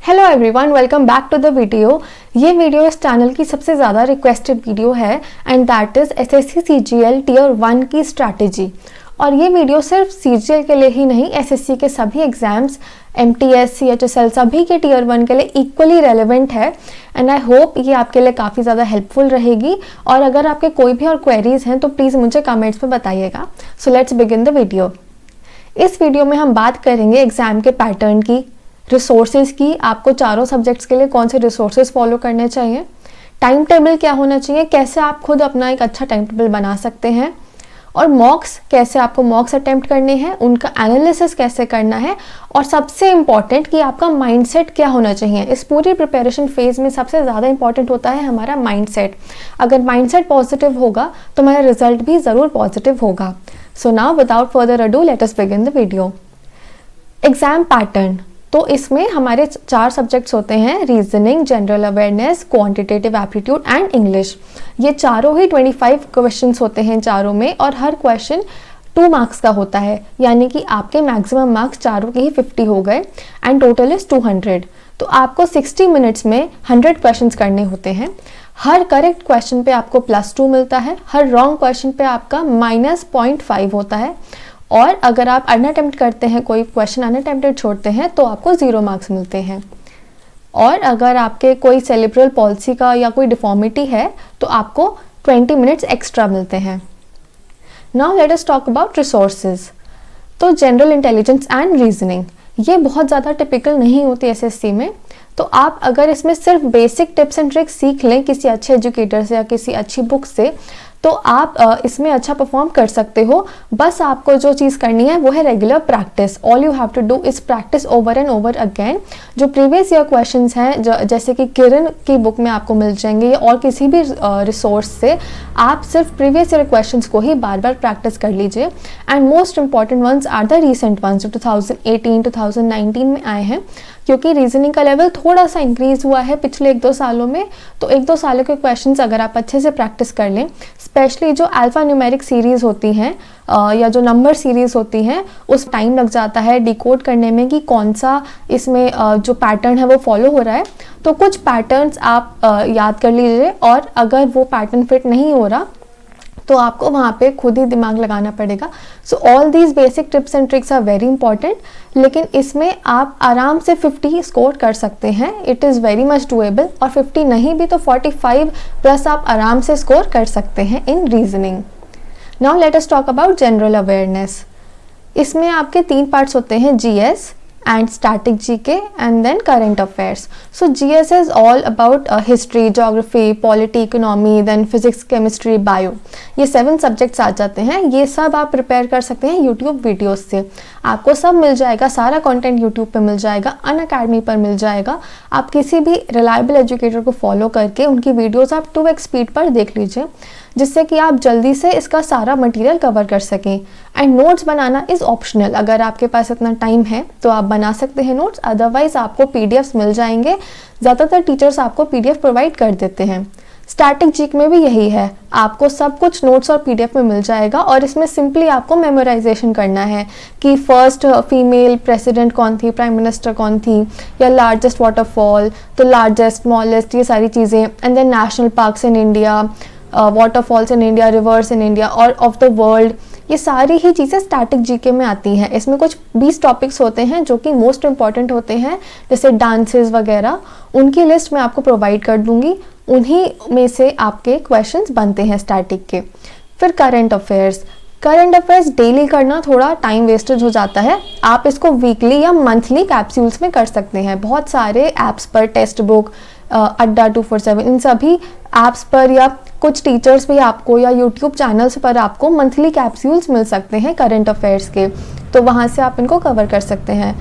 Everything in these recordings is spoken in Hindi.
Hello everyone, welcome back to the video. ये वीडियो इस चैनल की सबसे ज़्यादा रिक्वेस्टेड वीडियो है and that is SSC CGL tier 1 की स्ट्रैटेजी। और ये वीडियो सिर्फ सीजीएल के लिए ही नहीं, एसएससी के सभी एग्जाम्स, एमटीएस, सीएचएसएल सभी के टियर 1 के लिए इक्वली रेलेवेंट है एंड आई होप ये आपके लिए काफ़ी ज़्यादा हेल्पफुल रहेगी। और अगर आपके कोई भी और क्वेरीज हैं तो प्लीज़ मुझे कमेंट्स में बताइएगा। So let's begin the video. इस वीडियो में हम बात करेंगे एग्जाम के पैटर्न की, रिसोर्सेज की, आपको चारों सब्जेक्ट्स के लिए कौन से रिसोर्सेज फॉलो करने चाहिए, टाइम टेबल क्या होना चाहिए, कैसे आप खुद अपना एक अच्छा टाइम टेबल बना सकते हैं, और मॉक्स कैसे आपको मॉक्स अटेम्प्ट करने हैं, उनका एनालिसिस कैसे करना है, और सबसे इम्पॉर्टेंट कि आपका माइंडसेट क्या होना चाहिए। इस पूरी प्रिपरेशन फेज में सबसे ज़्यादा इंपॉर्टेंट होता है हमारा माइंडसेट। अगर माइंडसेट पॉजिटिव होगा तो हमारा रिजल्ट भी ज़रूर पॉजिटिव होगा। So now without further ado let us begin the video. Exam pattern, तो इसमें हमारे 4 सब्जेक्ट्स होते हैं, reasoning, general awareness, quantitative aptitude and English. ये चारों ही 25 क्वेश्चंस होते हैं चारों में, और हर क्वेश्चन 2 मार्क्स का होता है, यानी कि आपके मैक्सिमम मार्क्स चारों के ही 50 हो गए एंड टोटल इज 200। तो आपको 60 मिनट्स में 100 क्वेश्चंस करने होते हैं। हर करेक्ट क्वेश्चन पे आपको +2 मिलता है, हर रॉन्ग क्वेश्चन पे आपका -0.5 होता है, और अगर आप अनअटेम्प्ट करते हैं, कोई क्वेश्चन अनअटेम्प्टेड छोड़ते हैं तो आपको 0 मार्क्स मिलते हैं। और अगर आपके कोई सेरेब्रल पॉल्सी का या कोई डिफॉर्मिटी है तो आपको 20 मिनट्स एक्स्ट्रा मिलते हैं। Now let us talk about resources. तो जनरल इंटेलिजेंस एंड रीजनिंग ये बहुत ज़्यादा टिपिकल नहीं होती एसएससी में, तो आप अगर इसमें सिर्फ बेसिक टिप्स एंड ट्रिक्स सीख लें किसी अच्छे एजुकेटर से या किसी अच्छी बुक से, तो आप इसमें अच्छा परफॉर्म कर सकते हो। बस आपको जो चीज़ करनी है वो है regular practice. All you have to do is practice over and over again. जो प्रीवियस ईयर क्वेश्चंस हैं, जैसे कि किरण की बुक में आपको मिल जाएंगे, और किसी भी रिसोर्स से आप सिर्फ प्रीवियस ईयर क्वेश्चंस को ही बार बार प्रैक्टिस कर लीजिए। And most important ones are the recent ones जो 2018 2019 में आए हैं, क्योंकि रीजनिंग का लेवल थोड़ा सा इंक्रीज हुआ है पिछले 1-2 सालों में। तो 1-2 सालों के क्वेश्चंस अगर आप अच्छे से प्रैक्टिस कर लें, स्पेशली जो अल्फा न्यूमेरिक सीरीज़ होती हैं या जो नंबर सीरीज़ होती हैं, उस टाइम लग जाता है डिकोड करने में कि कौन सा इसमें जो पैटर्न है वो फॉलो हो रहा है। तो कुछ पैटर्न्स आप याद कर लीजिए, और अगर वो पैटर्न फिट नहीं हो रहा तो आपको वहाँ पे खुद ही दिमाग लगाना पड़ेगा। So all these basic tips and tricks are very important, लेकिन इसमें आप आराम से 50 स्कोर कर सकते हैं। It is very much doable, और 50 नहीं भी तो 45 प्लस आप आराम से स्कोर कर सकते हैं इन reasoning. Now let us talk about general awareness. इसमें आपके 3 पार्ट्स होते हैं, GS and static GK and then current affairs. So GS is all about history, geography, polity, economy, then physics, chemistry, bio. ये 7 सब्जेक्ट्स आ जाते हैं। ये सब आप प्रिपेयर कर सकते हैं यूट्यूब वीडियोस से। आपको सब मिल जाएगा, सारा कंटेंट यूट्यूब पे मिल जाएगा, अनअकैडमी पर मिल जाएगा। आप किसी भी रिलायबल एजुकेटर को फॉलो करके उनकी वीडियोस आप 2x स्पीड पर देख लीजिए, जिससे कि आप जल्दी से इसका सारा मटेरियल कवर कर सकें। And notes banana is optional. अगर आपके पास इतना टाइम है तो आप बना सकते हैं नोट्स, अदरवाइज आपको पीडीएफ्स मिल जाएंगे। ज़्यादातर टीचर्स आपको पीडीएफ प्रोवाइड कर देते हैं। स्टैटिक जीक में भी यही है, आपको सब कुछ नोट्स और पीडीएफ में मिल जाएगा, और इसमें सिंपली आपको मेमोराइजेशन करना है कि फर्स्ट फीमेल प्रेसिडेंट कौन थी, प्राइम मिनिस्टर कौन थी, या लार्जेस्ट वाटरफॉल, तो लार्जेस्ट, स्मॉलेस्ट, ये सारी चीज़ें। And then national parks in India, waterfalls in India, rivers in India और ऑफ द वर्ल्ड, ये सारी ही चीज़ें स्टैटिक जीके में आती हैं। इसमें कुछ 20 टॉपिक्स होते हैं जो कि मोस्ट इंपॉर्टेंट होते हैं, जैसे डांसेस वगैरह। उनकी लिस्ट मैं आपको प्रोवाइड कर दूंगी, उन्हीं में से आपके क्वेश्चंस बनते हैं स्टैटिक के। फिर current affairs. Current affairs daily करना थोड़ा टाइम वेस्टेज हो जाता है। आप इसको वीकली या मंथली कैप्सूल्स में कर सकते हैं। बहुत सारे ऐप्स पर, टेक्स्ट बुक, अड्डा 247, इन सभी ऐप्स पर, या कुछ टीचर्स भी आपको, या यूट्यूब चैनल्स पर आपको मंथली कैप्सूल्स मिल सकते हैं करंट अफेयर्स के, तो वहाँ से आप इनको कवर कर सकते हैं।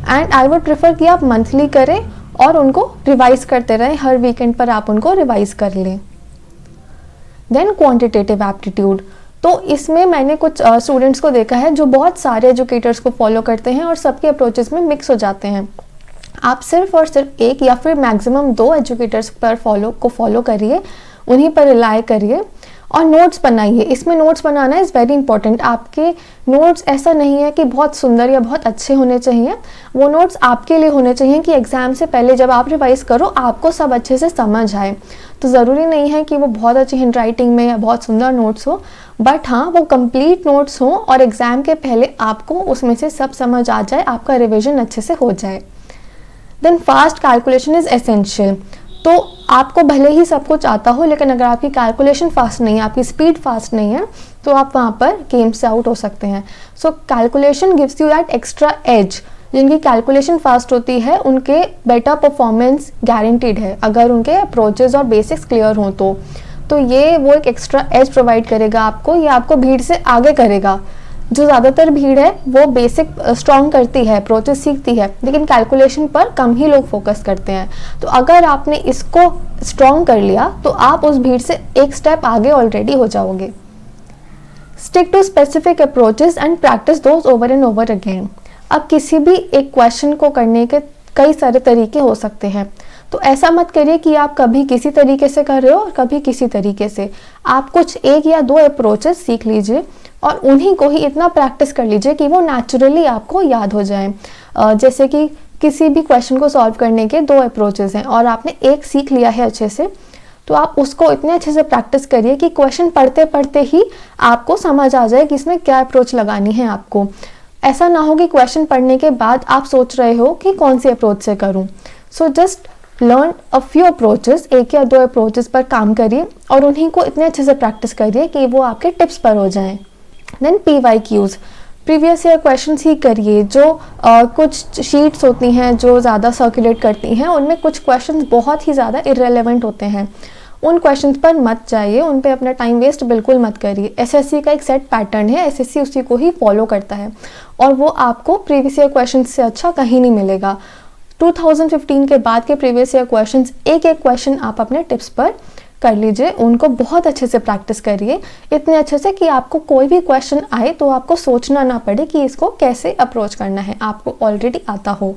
एंड आई वुड प्रेफर कि आप मंथली करें और उनको रिवाइज करते रहें, हर वीकेंड पर आप उनको रिवाइज कर लें। देन क्वांटिटेटिव एप्टीट्यूड, तो इसमें मैंने कुछ स्टूडेंट्स को देखा है जो बहुत सारे एजुकेटर्स को फॉलो करते हैं और सबके अप्रोचेस में मिक्स हो जाते हैं। आप सिर्फ और सिर्फ एक या फिर मैक्सिमम 2 एजुकेटर्स पर फॉलो करिए, उन्हीं पर रिलाय करिए, और नोट्स बनाइए। इसमें notes banana is very important. आपके नोट्स ऐसा नहीं है कि बहुत सुंदर या बहुत अच्छे होने चाहिए, वो नोट्स आपके लिए होने चाहिए कि एग्ज़ाम से पहले जब आप रिवाइज़ करो आपको सब अच्छे से समझ आए। तो ज़रूरी नहीं है कि वो बहुत अच्छी हैंड राइटिंग में या बहुत सुंदर नोट्स हो, बट हाँ वो कंप्लीट नोट्स हो और एग्ज़ाम के पहले आपको उसमें से सब समझ आ जाए, आपका रिविजन अच्छे से हो जाए। Then fast calculation is essential. तो आपको भले ही सब कुछ आता हो, लेकिन अगर आपकी कैलकुलेशन फास्ट नहीं है, आपकी स्पीड फास्ट नहीं है, तो आप वहाँ पर गेम से आउट हो सकते हैं। So calculation gives you that extra edge. जिनकी कैलकुलेशन फास्ट होती है उनके बेटर परफॉर्मेंस गारंटीड है, अगर उनके अप्रोचेज और बेसिक्स क्लियर हों तो ये वो एक एक्स्ट्रा एज प्रोवाइड करेगा आपको, ये आपको भीड़ से आगे करेगा। जो ज़्यादातर भीड़ है वो बेसिक स्ट्रॉन्ग करती है, अप्रोचेस सीखती है, लेकिन कैलकुलेशन पर कम ही लोग फोकस करते हैं। तो अगर आपने इसको स्ट्रॉन्ग कर लिया तो आप उस भीड़ से एक स्टेप आगे ऑलरेडी हो जाओगे। Stick to specific approaches and practice those over and over again. अब किसी भी एक क्वेश्चन को करने के कई सारे तरीके हो सकते हैं, तो ऐसा मत करिए कि आप कभी किसी तरीके से कर रहे हो और कभी किसी तरीके से। आप कुछ एक या दो अप्रोचेस सीख लीजिए और उन्हीं को ही इतना प्रैक्टिस कर लीजिए कि वो नेचुरली आपको याद हो जाए। जैसे कि किसी भी क्वेश्चन को सॉल्व करने के दो अप्रोचेस हैं और आपने एक सीख लिया है अच्छे से, तो आप उसको इतने अच्छे से प्रैक्टिस करिए कि क्वेश्चन पढ़ते पढ़ते ही आपको समझ आ जाए कि इसमें क्या अप्रोच लगानी है आपको। ऐसा ना हो कि क्वेश्चन पढ़ने के बाद आप सोच रहे हो कि कौन सी अप्रोच से करूं। So just learn a few approaches, एक या दो अप्रोचेस पर काम करिए और उन्हीं को इतने अच्छे से प्रैक्टिस करिए कि वो आपके टिप्स पर हो जाएं। Then PYQs, previous year questions ही करिए। जो कुछ शीट्स होती हैं जो ज़्यादा सर्कुलेट करती हैं, उनमें कुछ क्वेश्चंस बहुत ही ज़्यादा इररेलेवेंट होते हैं, उन क्वेश्चंस पर मत जाइए, उन पे अपना टाइम वेस्ट बिल्कुल मत करिए। SSC का एक सेट पैटर्न है, SSC उसी को ही फॉलो करता है और वो आपको प्रीवियस ईयर क्वेश्चंस से अच्छा कहीं नहीं मिलेगा। 2015 के बाद के प्रीवियस ईयर क्वेश्चंस, एक एक क्वेश्चन आप अपने टिप्स पर कर लीजिए, उनको बहुत अच्छे से प्रैक्टिस करिए, इतने अच्छे से कि आपको कोई भी क्वेश्चन आए तो आपको सोचना ना पड़े कि इसको कैसे अप्रोच करना है, आपको ऑलरेडी आता हो।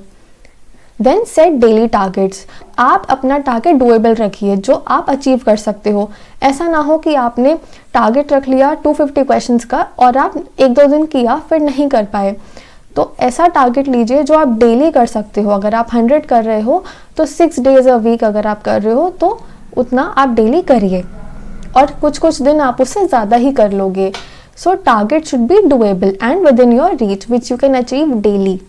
Then set daily targets. आप अपना टारगेट डुएबल रखिए, जो आप अचीव कर सकते हो। ऐसा ना हो कि आपने टारगेट रख लिया 250 क्वेश्चंस का और आप एक दो दिन किया फिर नहीं कर पाए। तो ऐसा टारगेट लीजिए जो आप डेली कर सकते हो। अगर आप 100 कर रहे हो तो 6 डेज अ वीक अगर आप कर रहे हो तो उतना आप डेली करिए और कुछ कुछ दिन आप उससे ज़्यादा ही कर लोगे। So target should be doable and within your reach which you can achieve daily.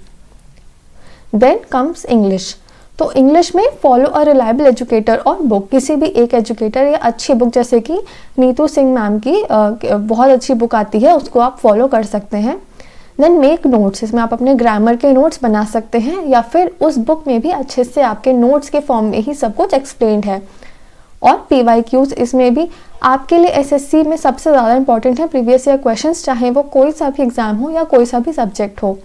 Then comes English. तो इंग्लिश में फॉलो अ रिलायबल एजुकेटर और बुक, किसी भी एक एजुकेटर या अच्छी बुक, जैसे कि नीतू सिंह मैम की बहुत अच्छी बुक आती है, उसको आप फॉलो कर सकते हैं। देन मेक नोट्स, इसमें आप अपने ग्रामर के नोट्स बना सकते हैं या फिर उस बुक में भी अच्छे से आपके नोट्स के फॉर्म में ही सब कुछ एक्सप्लेन्ड है। और PYQs, इसमें भी आपके लिए SSC में सबसे ज़्यादा इंपॉर्टेंट है प्रीवियस ईयर क्वेश्चंस, चाहे वो कोई सा भी एग्जाम हो या कोई सा भी सब्जेक्ट हो।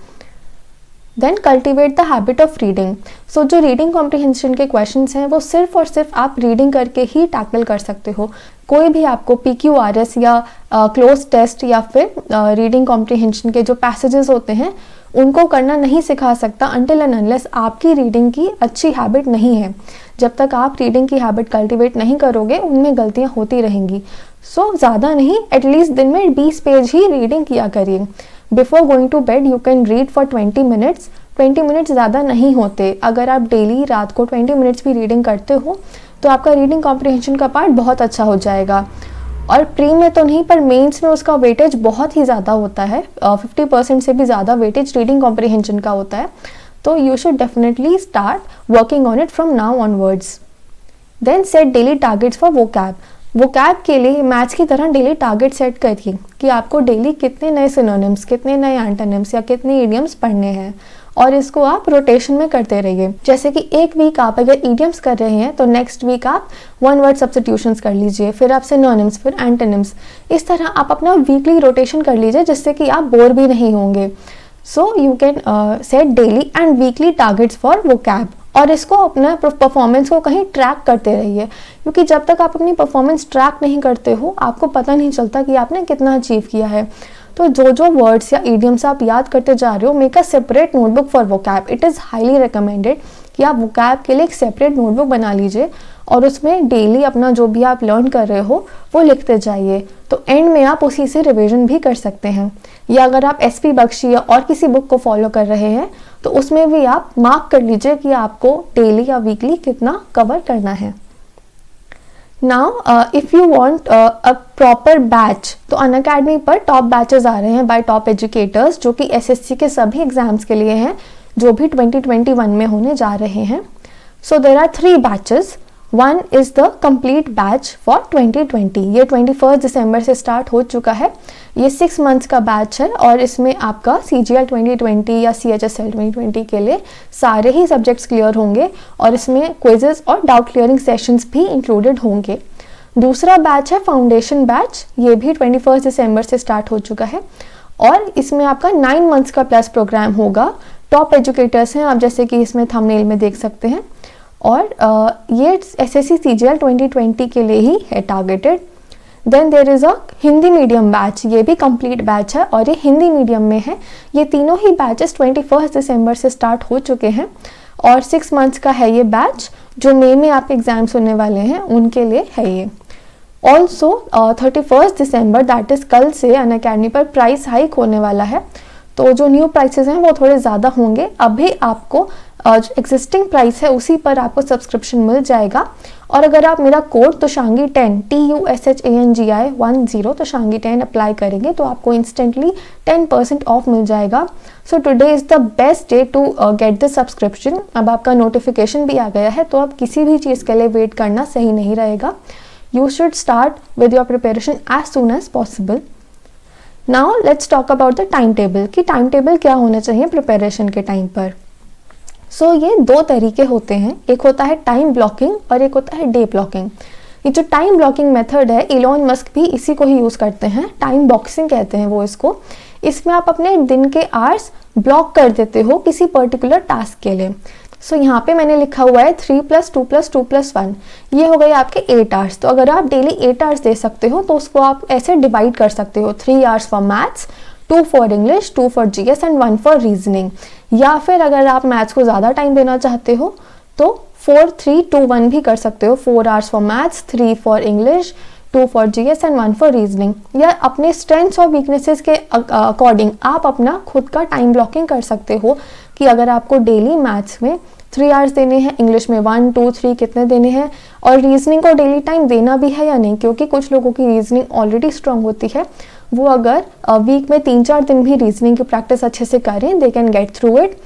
Then cultivate the habit of reading. So जो रीडिंग कॉम्प्रिहेंशन के क्वेश्चंस हैं वो सिर्फ और सिर्फ आप रीडिंग करके ही टैकल कर सकते हो। कोई भी आपको PQRS या क्लोज टेस्ट या फिर रीडिंग कॉम्प्रिहेंशन के जो पैसेजेस होते हैं उनको करना नहीं सिखा सकता अनटिल एंड अनलेस आपकी रीडिंग की अच्छी हैबिट नहीं है। जब तक आप रीडिंग की हैबिट कल्टिवेट नहीं करोगे उनमें गलतियां होती रहेंगी। सो ज़्यादा नहीं, एटलीस्ट दिन में 20 पेज ही रीडिंग किया करिए। Before going to bed you can read for 20 minutes. 20 minutes ज़्यादा नहीं होते। अगर आप डेली रात को 20 मिनट्स भी रीडिंग करते हो तो आपका रीडिंग कॉम्प्रिहेंशन का पार्ट बहुत अच्छा हो जाएगा। और प्री में तो नहीं, पर मेंस में उसका वेटेज बहुत ही ज़्यादा होता है। 50% से भी ज़्यादा वेटेज रीडिंग कॉम्प्रिहेंशन का होता है। तो you should definitely start working on it from now onwards. Then set daily targets for vocab. Vocab के लिए मैथ्स की तरह डेली टारगेट सेट करिए कि आपको डेली कितने नए सिनोनिम्स, कितने नए एंटोनिम्स या कितने इडियम्स पढ़ने हैं और इसको आप रोटेशन में करते रहिए। जैसे कि एक वीक आप अगर इडियम्स कर रहे हैं तो नेक्स्ट वीक आप 1 वर्ड सब्स्टिट्यूशंस कर लीजिए, फिर आप सिनोनिम्स, फिर एंटोनिम्स। इस तरह आप अपना वीकली रोटेशन कर लीजिए जिससे कि आप बोर भी नहीं होंगे। So you can set daily and weekly targets for vocab और इसको अपना परफॉर्मेंस को कहीं ट्रैक करते रहिए, क्योंकि जब तक आप अपनी परफॉर्मेंस ट्रैक नहीं करते हो आपको पता नहीं चलता कि आपने कितना अचीव किया है। तो जो जो वर्ड्स या इडियम्स आप याद करते जा रहे हो, make a separate notebook for vocab. It is highly recommended कि आप वोकैब के लिए एक सेपरेट नोटबुक बना लीजिए और उसमें डेली अपना जो भी आप लर्न कर रहे हो वो लिखते जाइए। तो एंड में आप उसी से रिवीजन भी कर सकते हैं। या अगर आप एसपी बख्शी या और किसी बुक को फॉलो कर रहे हैं तो उसमें भी आप मार्क कर लीजिए कि आपको डेली या वीकली कितना कवर करना है। Now if you want a proper batch, तो अनअकैडमी पर टॉप बैचेस आ रहे हैं बाय टॉप एजुकेटर्स जो कि एसएससी के सभी एग्जाम्स के लिए हैं जो भी 2021 में होने जा रहे हैं। So there are 3 batches. One is the complete batch for 2020। ये 21 दिसंबर से स्टार्ट हो चुका है। ये 6 मंथ्स का बैच है और इसमें आपका CGL 2020 या CHSL 2020 के लिए सारे ही सब्जेक्ट्स क्लियर होंगे और इसमें क्विजेस और डाउट क्लियरिंग सेशंस भी इंक्लूडेड होंगे। दूसरा बैच है फाउंडेशन बैच। ये भी 21 दिसंबर से स्टार्ट हो चुका है और इसमें आपका 9 मंथ्स का प्लस प्रोग्राम होगा। टॉप एजुकेटर्स हैं आप, जैसे कि इसमें थंबनेल में देख सकते हैं, और ये SSC CGL 2020 के लिए ही है targeted. Then there is a Hindi medium batch. ये भी कंप्लीट बैच है और ये हिंदी मीडियम में है। ये तीनों ही बैचेस 21 दिसंबर से स्टार्ट हो चुके हैं और 6 मंथ्स का है ये बैच। जो मई में आप एग्जाम्स होने वाले हैं उनके लिए है ये। ऑल्सो 31 दिसंबर दैट इज़ कल से अनअकैडमी पर प्राइस हाइक होने वाला है। तो जो न्यू प्राइसेस हैं वो थोड़े ज़्यादा होंगे। अभी आपको जो एग्जिस्टिंग प्राइस है उसी पर आपको सब्सक्रिप्शन मिल जाएगा। और अगर आप मेरा code Tushangi 10 TUSHANGI 10 Tushangi 10 apply करेंगे तो आपको इंस्टेंटली 10% ऑफ मिल जाएगा। So today is the best day to get the subscription. अब आपका नोटिफिकेशन भी आ गया है तो अब किसी भी चीज़ के लिए वेट करना सही नहीं रहेगा। You should start with your preparation as soon as possible. Now let's talk about the time table कि टाइम टेबल क्या होना चाहिए प्रिपरेशन के टाइम पर। सो ये 2 तरीके होते हैं, एक होता है टाइम ब्लॉकिंग और एक होता है डे ब्लॉकिंग। ये जो टाइम ब्लॉकिंग मेथड है इलॉन मस्क भी इसी को ही यूज़ करते हैं, टाइम बॉक्सिंग कहते हैं वो इसको। इसमें आप अपने दिन के आवर्स ब्लॉक कर देते हो किसी पर्टिकुलर टास्क के लिए। सो यहाँ पे मैंने लिखा हुआ है 3 + 2 + 2 + 1, ये हो गए आपके 8 आवर्स। तो अगर आप डेली 8 आवर्स दे सकते हो तो उसको आप ऐसे डिवाइड कर सकते हो, 3 hours for maths, 2 for English, 2 for GS and 1 for reasoning. या फिर अगर आप मैथ्स को ज़्यादा टाइम देना चाहते हो तो 4 3 2 1 भी कर सकते हो, 4 hours for maths, 3 for English, 2 for GS and 1 for reasoning. या अपने स्ट्रेंथ्स और वीकनेसेस के अकॉर्डिंग आप अपना खुद का टाइम ब्लॉकिंग कर सकते हो कि अगर आपको डेली मैथ्स में 3 आवर्स देने हैं, इंग्लिश में 1 2 3 कितने देने हैं, और रीजनिंग को डेली टाइम देना भी है या नहीं, क्योंकि कुछ लोगों की रीजनिंग ऑलरेडी स्ट्रांग होती है। वो अगर वीक में 3-4 दिन भी रीजनिंग की प्रैक्टिस अच्छे से करें they can get through it.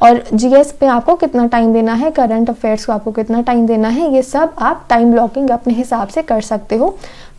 और GS पे आपको कितना टाइम देना है, करंट अफेयर्स को आपको कितना टाइम देना है, ये सब आप टाइम ब्लॉकिंग अपने हिसाब से कर सकते हो।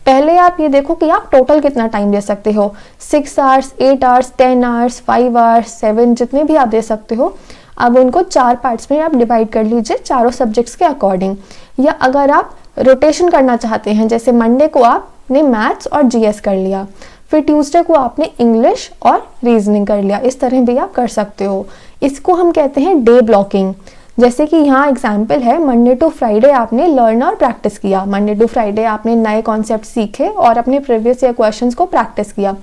पहले आप ये देखो कि आप टोटल कितना टाइम दे सकते हो, 6 आवर्स, 8 आवर्स, 10 आवर्स, 5 आवर्स, 7, जितने भी आप दे सकते हो। अब उनको 4 पार्ट्स में आप डिवाइड कर लीजिए चारों सब्जेक्ट्स के अकॉर्डिंग। या अगर आप रोटेशन करना चाहते हैं, जैसे मंडे को आपने मैथ्स और GS कर लिया, फिर ट्यूसडे को आपने इंग्लिश और रीजनिंग कर लिया, इस तरह भी आप कर सकते हो। इसको हम कहते हैं डे ब्लॉकिंग। जैसे कि यहाँ एग्जाम्पल है, मंडे टू फ्राइडे आपने लर्न और प्रैक्टिस किया, मंडे टू फ्राइडे आपने नए कॉन्सेप्ट सीखे और अपने प्रीवियस ईयर क्वेश्चंस को प्रैक्टिस किया।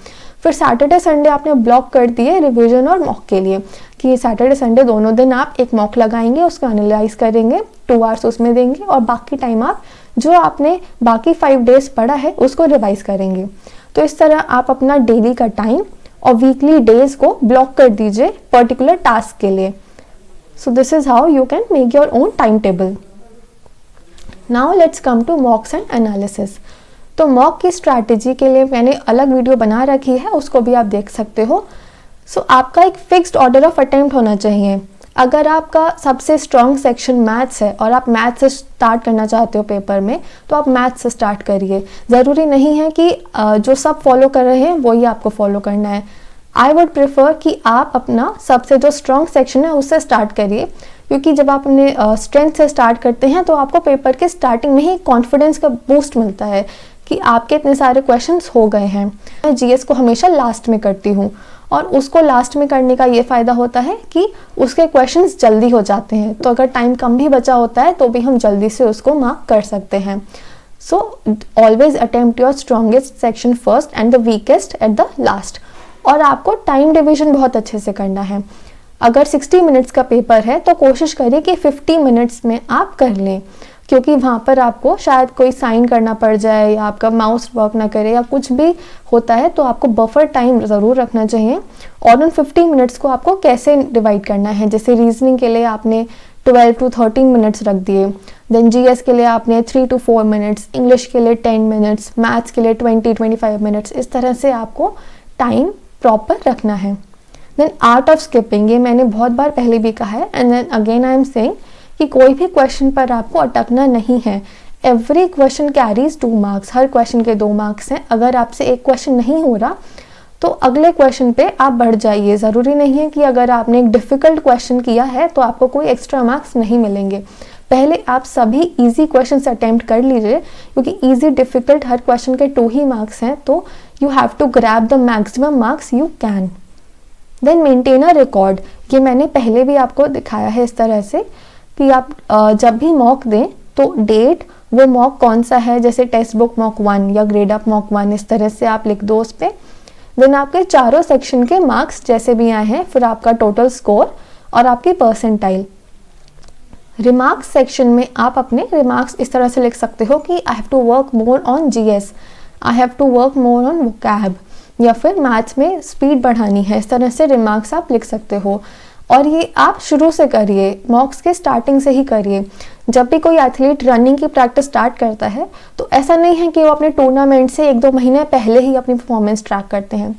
फिर सैटरडे संडे आपने ब्लॉक कर दिए रिवीजन और मॉक के लिए कि सैटरडे संडे दोनों दिन आप एक मॉक लगाएंगे, उसको एनालाइज करेंगे, 2 आवर्स उसमें देंगे और बाकी टाइम आप जो आपने बाकी 5 डेज पढ़ा है उसको रिवाइज करेंगे। तो इस तरह आप अपना डेली का टाइम और वीकली डेज को ब्लॉक कर दीजिए पर्टिकुलर टास्क के लिए। So this is how you can make your own time table. Now let's come to mocks and analysis. तो मॉक की स्ट्रैटेजी के लिए मैंने अलग वीडियो बना रखी है, उसको भी आप देख सकते हो। सो आपका एक फिक्स्ड ऑर्डर ऑफ अटेम्प्ट होना चाहिए। अगर आपका सबसे स्ट्रॉन्ग सेक्शन मैथ्स है और आप मैथ्स से स्टार्ट करना चाहते हो पेपर में, तो आप मैथ्स से स्टार्ट करिए। ज़रूरी नहीं है कि जो सब फॉलो कर रहे हैं वही आपको फॉलो करना है। आई वुड प्रेफर कि आप अपना सबसे जो स्ट्रॉन्ग सेक्शन है उससे स्टार्ट करिए, क्योंकि जब आप अपने स्ट्रेंथ से स्टार्ट करते हैं तो आपको पेपर के स्टार्टिंग में ही कॉन्फिडेंस का बूस्ट मिलता है कि आपके इतने सारे क्वेश्चंस हो गए हैं। मैं GS को हमेशा लास्ट में करती हूँ और उसको लास्ट में करने का ये फ़ायदा होता है कि उसके क्वेश्चंस जल्दी हो जाते हैं, तो अगर टाइम कम भी बचा होता है तो भी हम जल्दी से उसको मार्क कर सकते हैं। So always attempt your strongest section first and the weakest at the last. और आपको टाइम डिवीजन बहुत अच्छे से करना है। अगर 60 मिनट्स का पेपर है तो कोशिश करिए कि 50 मिनट्स में आप कर लें, क्योंकि वहाँ पर आपको शायद कोई साइन करना पड़ जाए या आपका माउस वर्क ना करे या कुछ भी होता है, तो आपको बफर टाइम ज़रूर रखना चाहिए। और उन 50 मिनट्स को आपको कैसे डिवाइड करना है, जैसे रीजनिंग के लिए आपने 12 to 13 मिनट्स रख दिए, देन जीएस के लिए आपने 3 to 4 मिनट्स, इंग्लिश के लिए 10 मिनट्स, मैथ्स के लिए 20-25 मिनट्स, इस तरह से आपको टाइम प्रॉपर रखना है। देन आर्ट ऑफ स्किपिंग, ये मैंने बहुत बार पहले भी कहा है and then again I am saying कि कोई भी क्वेश्चन पर आपको अटकना नहीं है। एवरी क्वेश्चन कैरीज 2 मार्क्स, हर क्वेश्चन के 2 मार्क्स हैं। अगर आपसे एक क्वेश्चन नहीं हो रहा तो अगले क्वेश्चन पे आप बढ़ जाइए। ज़रूरी नहीं है कि अगर आपने एक डिफ़िकल्ट क्वेश्चन किया है तो आपको कोई एक्स्ट्रा मार्क्स नहीं मिलेंगे। पहले आप सभी इजी क्वेश्चंस अटेम्प्ट कर लीजिए, क्योंकि इजी डिफ़िकल्ट हर क्वेश्चन के 2 ही मार्क्स हैं, तो you have to grab the maximum marks you can. Then maintain a record, ये मैंने पहले भी आपको दिखाया है इस तरह से कि आप जब भी मॉक दें तो डेट, वो मॉक कौन सा है, जैसे टेक्स्ट बुक मॉक 1 या ग्रेड अप मॉक 1, इस तरह से आप लिख दो उस पर। देन आपके चारों सेक्शन के मार्क्स जैसे भी आए हैं, फिर आपका टोटल स्कोर और आपकी परसेंटाइल। रिमार्क्स सेक्शन में आप अपने रिमार्क्स इस तरह से लिख सकते हो कि I have to work more on GS, I have to work more on vocab, या फिर मैथ्स में स्पीड बढ़ानी है, इस तरह से रिमार्क्स आप लिख सकते हो। और ये आप शुरू से करिए, मॉक्स के स्टार्टिंग से ही करिए। जब भी कोई एथलीट रनिंग की प्रैक्टिस स्टार्ट करता है तो ऐसा नहीं है कि वो अपने टूर्नामेंट से 1-2 महीने पहले ही अपनी परफॉर्मेंस ट्रैक करते हैं।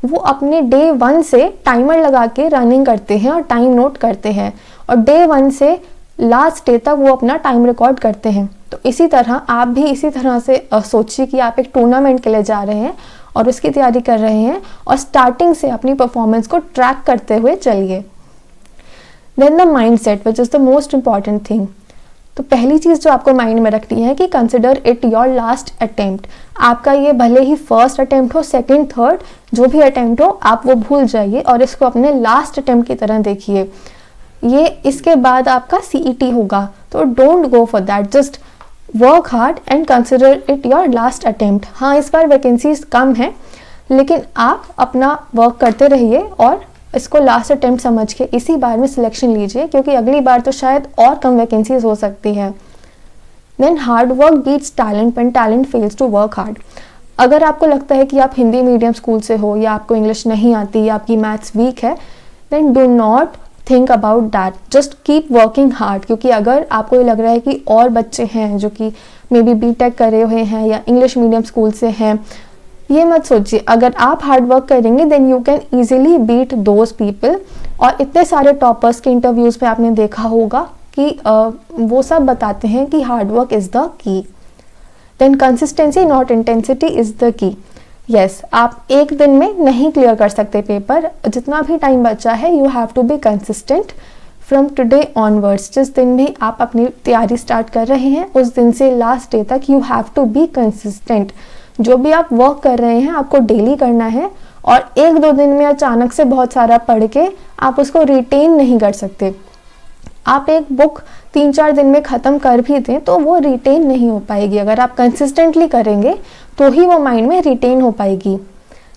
वो अपने डे 1 से टाइमर लगा के रनिंग करते हैं और टाइम नोट करते हैं, और डे 1 से लास्ट डे तक वो अपना टाइम रिकॉर्ड करते हैं। तो इसी तरह आप भी इसी तरह से सोचिए कि आप एक टूर्नामेंट के लिए जा रहे हैं और उसकी तैयारी कर रहे हैं, और स्टार्टिंग से अपनी परफॉर्मेंस को ट्रैक करते हुए चलिए। Then the mindset which is the most important thing. तो पहली चीज़ जो आपको माइंड में रखनी है कि consider it your last attempt. आपका ये भले ही फर्स्ट अटेम्प्ट हो, सेकंड, थर्ड, जो भी अटेम्प्ट हो, आप वो भूल जाइए और इसको अपने लास्ट अटेम्प्ट की तरह देखिए। ये इसके बाद आपका CET होगा, तो don't go for that, just work hard and consider it your last attempt. हाँ, इस बार वैकेंसीज कम है, लेकिन आप अपना वर्क करते रहिए और इसको लास्ट अटेम्प्ट समझ के इसी बार में सिलेक्शन लीजिए, क्योंकि अगली बार तो शायद और कम वैकेंसीज हो सकती है। Then hard work beats talent when talent fails to work hard. अगर आपको लगता है कि आप हिंदी मीडियम स्कूल से हो या आपको इंग्लिश नहीं आती या आपकी मैथ्स वीक है, then do not think about that, just keep working hard. क्योंकि अगर आपको ये लग रहा है कि और बच्चे हैं जो कि मे बी BTech करे हुए हैं या इंग्लिश मीडियम स्कूल से हैं, ये मत सोचिए। अगर आप हार्ड वर्क करेंगे then you can easily beat those people. और इतने सारे टॉपर्स के इंटरव्यूज़ में आपने देखा होगा कि वो सब बताते हैं कि hard work is the key. Then consistency not intensity is the key. Yes, आप एक दिन में नहीं क्लियर कर सकते पेपर, जितना भी टाइम बचा है you have to be consistent from today onwards. जिस दिन भी आप अपनी तैयारी स्टार्ट कर रहे हैं उस दिन से लास्ट डे तक you have to be consistent. जो भी आप वर्क कर रहे हैं आपको डेली करना है, और 1-2 दिन में अचानक से बहुत सारा पढ़ के आप उसको रिटेन नहीं कर सकते। आप एक बुक 3-4 दिन में ख़त्म कर भी दें तो वो रिटेन नहीं हो पाएगी। अगर आप कंसिस्टेंटली करेंगे तो ही वो माइंड में रिटेन हो पाएगी।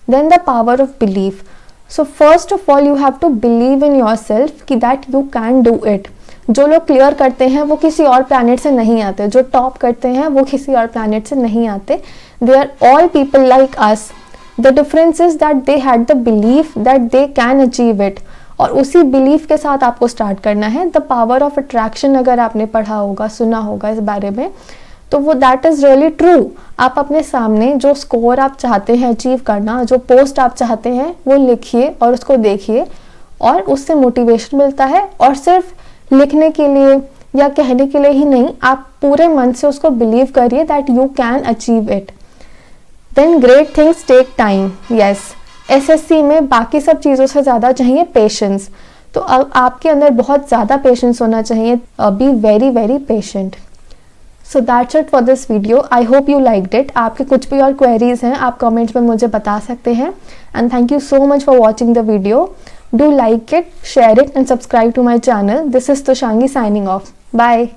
Then the power of belief. So first of all you have to believe in yourself कि that you can do it. जो लोग क्लियर करते हैं वो किसी और प्लैनेट से नहीं आते, जो टॉप करते हैं वो किसी और प्लैनेट से नहीं आते। They are all people like us. The difference is that they had the belief that they can achieve it, और उसी बिलीफ के साथ आपको स्टार्ट करना है। द पावर ऑफ अट्रैक्शन, अगर आपने पढ़ा होगा, सुना होगा इस बारे में, तो वो दैट इज़ रियली ट्रू। आप अपने सामने जो स्कोर आप चाहते हैं अचीव करना, जो पोस्ट आप चाहते हैं, वो लिखिए और उसको देखिए, और उससे मोटिवेशन मिलता है। और सिर्फ लिखने के लिए या कहने के लिए ही नहीं, आप पूरे मन से उसको बिलीव करिए that you can achieve it. Then great things take time. Yes, SSC में बाकी सब चीज़ों से ज़्यादा चाहिए पेशेंस। तो अब आपके अंदर बहुत ज़्यादा पेशेंस होना चाहिए। Be very very patient. So that's it for this video. I hope you liked it. आपके कुछ भी और क्वेरीज हैं आप कमेंट्स में मुझे बता सकते हैं। And thank you so much for watching the video. Do like it, share it and subscribe to my channel. This is Tushangi signing off. Bye.